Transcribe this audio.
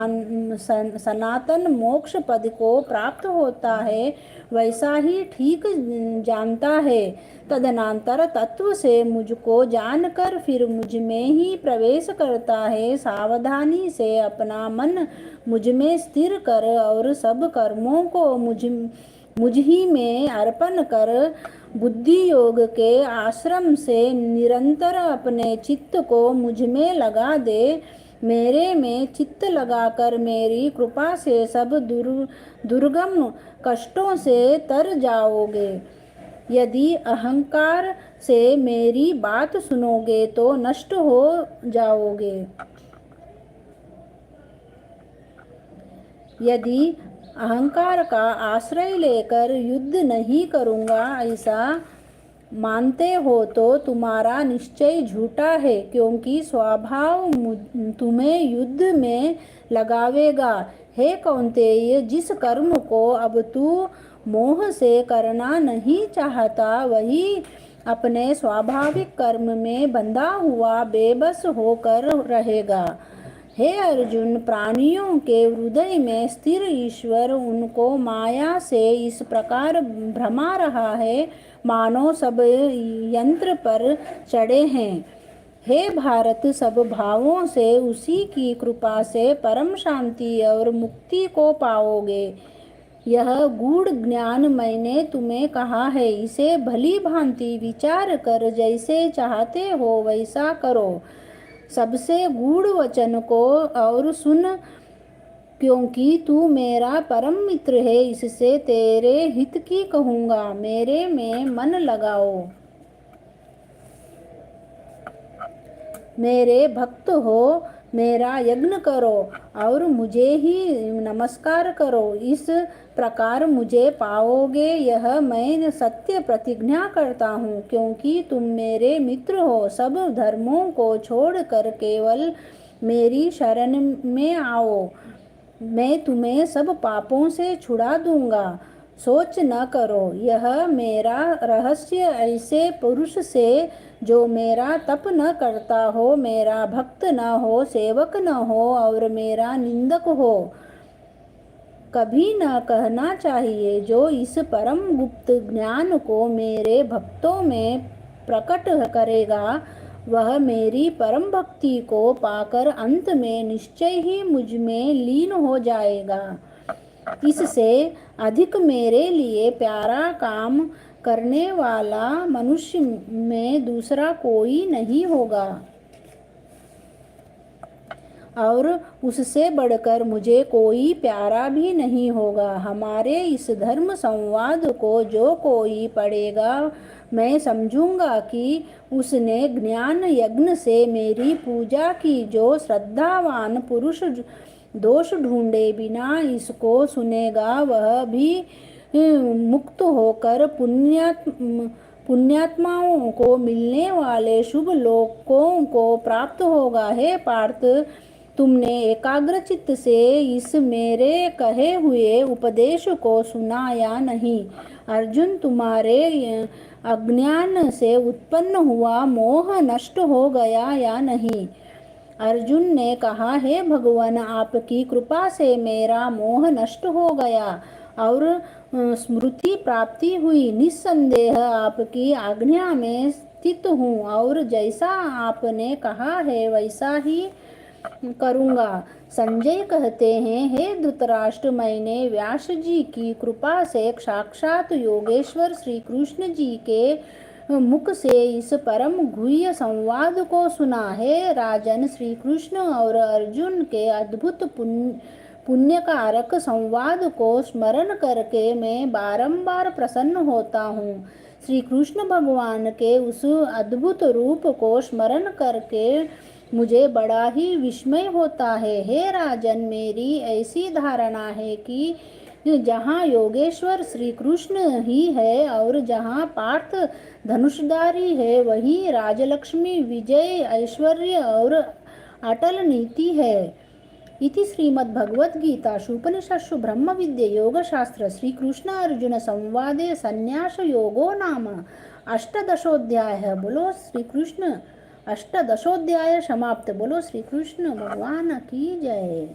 सनातन मोक्ष पद को प्राप्त होता है वैसा ही ठीक जानता है। तदनंतर तत्व से मुझको जानकर फिर मुझ में ही प्रवेश करता है। सावधानी से अपना मन मुझ में स्थिर कर और सब कर्मों को मुझ ही में अर्पण कर बुद्धि योग के आश्रम से निरंतर अपने चित्त को मुझ में लगा दे। मेरे में चित्त लगाकर मेरी कृपा से सब दुर्गम कष्टों से तर जाओगे। यदि अहंकार से मेरी बात सुनोगे तो नष्ट हो जाओगे। यदि अहंकार का आश्रय लेकर युद्ध नहीं करूँगा ऐसा मानते हो तो तुम्हारा निश्चय झूठा है, क्योंकि स्वभाव तुम्हें युद्ध में लगावेगा। हे कौन्तेय, जिस कर्म को अब तू मोह से करना नहीं चाहता वही अपने स्वाभाविक कर्म में बंधा हुआ बेबस होकर रहेगा। हे अर्जुन, प्राणियों के हृदय में स्थिर ईश्वर उनको माया से इस प्रकार भ्रमा रहा है मानो सब यंत्र पर चढ़े हैं। हे भारत, सब भावों से उसी की कृपा से परम शांति और मुक्ति को पाओगे। यह गूढ़ ज्ञान मैंने तुम्हें कहा है, इसे भली भांति विचार कर जैसे चाहते हो वैसा करो। सबसे गूढ़ वचन को और सुन, क्योंकि तू मेरा परम मित्र है, इससे तेरे हित की कहूँगा। मेरे में मन लगाओ, मेरे भक्त हो, मेरा यज्ञ करो और मुझे ही नमस्कार करो। इस प्रकार मुझे पाओगे, यह मैं सत्य प्रतिज्ञा करता हूँ, क्योंकि तुम मेरे मित्र हो। सब धर्मों को छोड़कर केवल मेरी शरण में आओ, मैं तुम्हें सब पापों से छुड़ा दूंगा। सोच न करो, यह मेरा रहस्य ऐसे पुरुष से जो मेरा तप न करता हो, मेरा भक्त न हो, सेवक न हो और मेरा निंदक हो, कभी न कहना चाहिए। जो इस परम गुप्त ज्ञान को मेरे भक्तों में प्रकट करेगा वह मेरी परम भक्ति को पाकर अंत में निश्चय ही मुझ में लीन हो जाएगा। इससे अधिक मेरे लिए प्यारा काम करने वाला मनुष्य में दूसरा कोई नहीं होगा और उससे बढ़कर मुझे कोई प्यारा भी नहीं होगा। हमारे इस धर्म संवाद को जो कोई पढ़ेगा, मैं समझूंगा कि उसने ज्ञान यज्ञ से मेरी पूजा की। जो श्रद्धावान पुरुष दोष ढूंढे बिना इसको सुनेगा वह भी मुक्त होकर पुण्यात्माओं को मिलने वाले शुभ लोकों को प्राप्त होगा। हे पार्थ, तुमने एकाग्रचित्त से इस मेरे कहे हुए उपदेश को सुना या नहीं? अर्जुन, तुम्हारे अज्ञान से उत्पन्न हुआ मोह नष्ट हो गया या नहीं? अर्जुन ने कहा, हे भगवान, आपकी कृपा से मेरा मोह नष्ट हो गया और स्मृति प्राप्ति हुई। निस्संदेह आपकी आज्ञा में स्थित हूँ और जैसा आपने कहा है वैसा ही करूँगा। संजय कहते हैं, हे धृतराष्ट्र, मैंने व्यास जी की कृपा से साक्षात योगेश्वर श्री कृष्ण जी के मुख से इस परम गुह्य संवाद को सुना है। राजन, श्री कृष्ण और अर्जुन के अद्भुत पुण्यकारक संवाद को स्मरण करके मैं बारंबार प्रसन्न होता हूँ। श्री कृष्ण भगवान के उस अद्भुत रूप को स्मरण करके मुझे बड़ा ही विस्मय होता है। हे राजन, मेरी ऐसी धारणा है कि जहाँ योगेश्वर श्री कृष्ण ही है और जहाँ पार्थ धनुषधारी है वहीं राजलक्ष्मी, विजय, ऐश्वर्य और अटल नीति है। इति श्रीमद्भगवद्गीतासु उपनिषत्सु ब्रह्मविद्ये योगशास्त्र श्रीकृष्ण अर्जुन संवादे संन्यास योगो नाम अष्टादशोऽध्यायः। बोलो श्री कृष्ण, अष्टादशोऽध्याय समाप्त। बोलो श्री कृष्ण भगवान की जय।